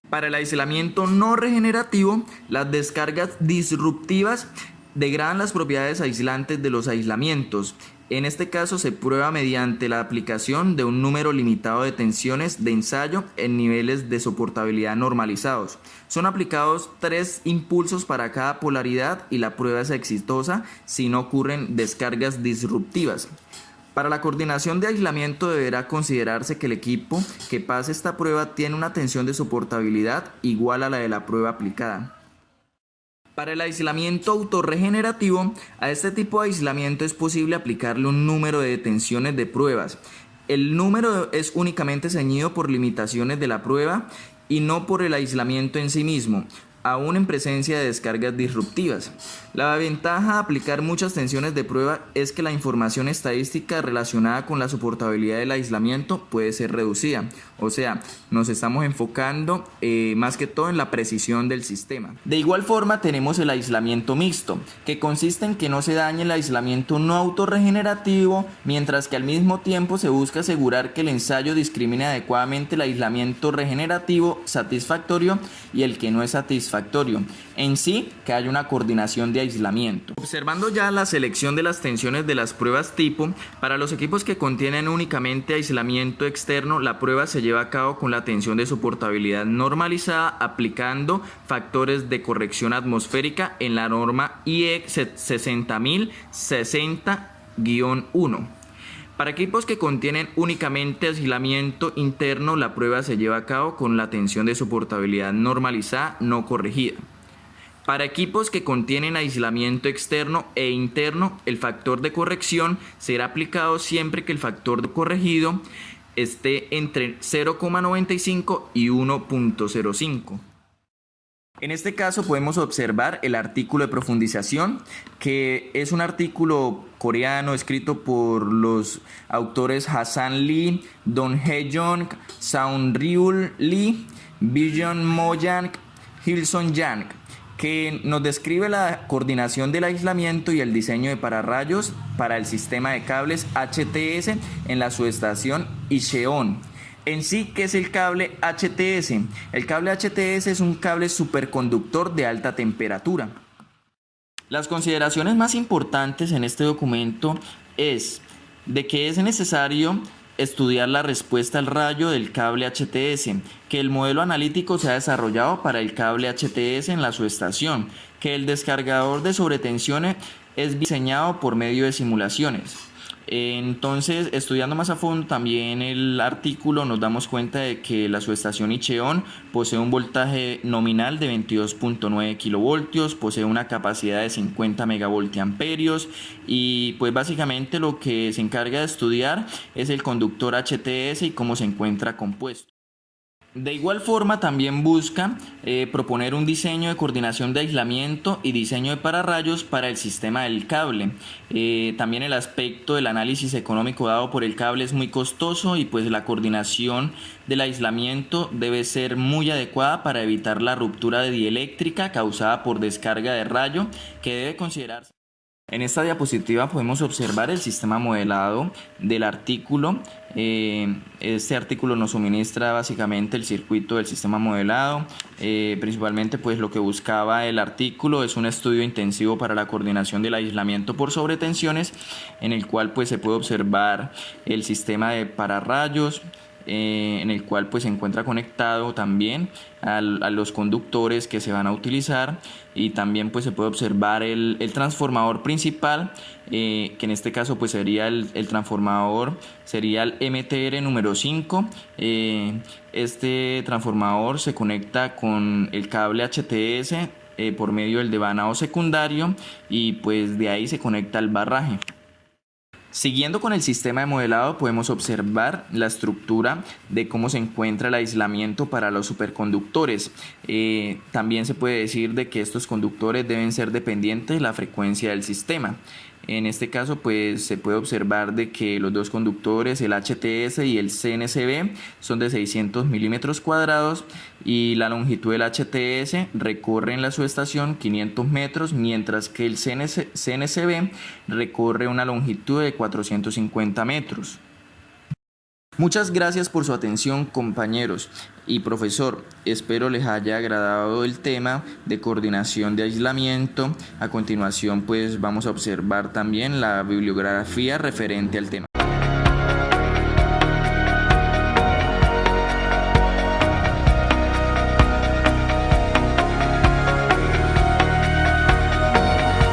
Para el aislamiento no regenerativo, las descargas disruptivas degradan las propiedades aislantes de los aislamientos. En este caso se prueba mediante la aplicación de un número limitado de tensiones de ensayo en niveles de soportabilidad normalizados. Son aplicados 3 impulsos para cada polaridad y la prueba es exitosa si no ocurren descargas disruptivas. Para la coordinación de aislamiento deberá considerarse que el equipo que pase esta prueba tiene una tensión de soportabilidad igual a la de la prueba aplicada. Para el aislamiento autorregenerativo, a este tipo de aislamiento es posible aplicarle un número de tensiones de pruebas. El número es únicamente ceñido por limitaciones de la prueba y no por el aislamiento en sí mismo, aún en presencia de descargas disruptivas. La ventaja de aplicar muchas tensiones de prueba es que la información estadística relacionada con la soportabilidad del aislamiento puede ser reducida. O sea, nos estamos enfocando más que todo en la precisión del sistema. De igual forma tenemos el aislamiento mixto, que consiste en que no se dañe el aislamiento no autorregenerativo, mientras que al mismo tiempo se busca asegurar que el ensayo discrimine adecuadamente el aislamiento regenerativo satisfactorio y el que no es satisfactorio. En sí, que haya una coordinación de aislamiento. Observando ya la selección de las tensiones de las pruebas tipo, para los equipos que contienen únicamente aislamiento externo, la prueba se lleva a cabo con la tensión de soportabilidad normalizada aplicando factores de corrección atmosférica en la norma IEC 60060-1. Para equipos que contienen únicamente aislamiento interno, la prueba se lleva a cabo con la tensión de soportabilidad normalizada no corregida. Para equipos que contienen aislamiento externo e interno, el factor de corrección será aplicado siempre que el factor de corregido esté entre 0,95 y 1,05. En este caso podemos observar el artículo de profundización, que es un artículo coreano escrito por los autores Hasan Lee, Dong Hae-jong, Seung-ryul Lee, Byung Mo-yang, Hilson Yang, que nos describe la coordinación del aislamiento y el diseño de pararrayos para el sistema de cables HTS en la subestación Incheon. En sí, ¿qué es el cable HTS? El cable HTS es un cable superconductor de alta temperatura. Las consideraciones más importantes en este documento es de que es necesario estudiar la respuesta al rayo del cable HTS, que el modelo analítico se ha desarrollado para el cable HTS en la subestación, que el descargador de sobretensiones es diseñado por medio de simulaciones. Entonces, estudiando más a fondo también el artículo, nos damos cuenta de que la subestación Incheon posee un voltaje nominal de 22.9 kilovoltios, posee una capacidad de 50 megavoltiamperios y pues básicamente lo que se encarga de estudiar es el conductor HTS y cómo se encuentra compuesto. De igual forma también busca proponer un diseño de coordinación de aislamiento y diseño de pararrayos para el sistema del cable. También el aspecto del análisis económico dado por el cable es muy costoso y pues la coordinación del aislamiento debe ser muy adecuada para evitar la ruptura de dieléctrica causada por descarga de rayo, que debe considerarse. En esta diapositiva podemos observar el sistema modelado del artículo. Este artículo nos suministra básicamente el circuito del sistema modelado. Principalmente pues lo que buscaba el artículo es un estudio intensivo para la coordinación del aislamiento por sobretensiones, en el cual pues se puede observar el sistema de pararrayos, en el cual pues se encuentra conectado también a los conductores que se van a utilizar, y también pues se puede observar el transformador principal, que en este caso pues sería el transformador, sería el MTR número 5. Este transformador se conecta con el cable HTS por medio del devanado secundario y pues de ahí se conecta al barraje. Siguiendo con el sistema de modelado, podemos observar la estructura de cómo se encuentra el aislamiento para los superconductores. También se puede decir de que estos conductores deben ser dependientes de la frecuencia del sistema. En este caso, pues se puede observar de que los dos conductores, el HTS y el CNCB, son de 600 milímetros cuadrados y la longitud del HTS recorre en la subestación 500 metros, mientras que el CNCB recorre una longitud de 450 metros. Muchas gracias por su atención, compañeros y profesor. Espero les haya agradado el tema de coordinación de aislamiento. A continuación pues vamos a observar también la bibliografía referente al tema.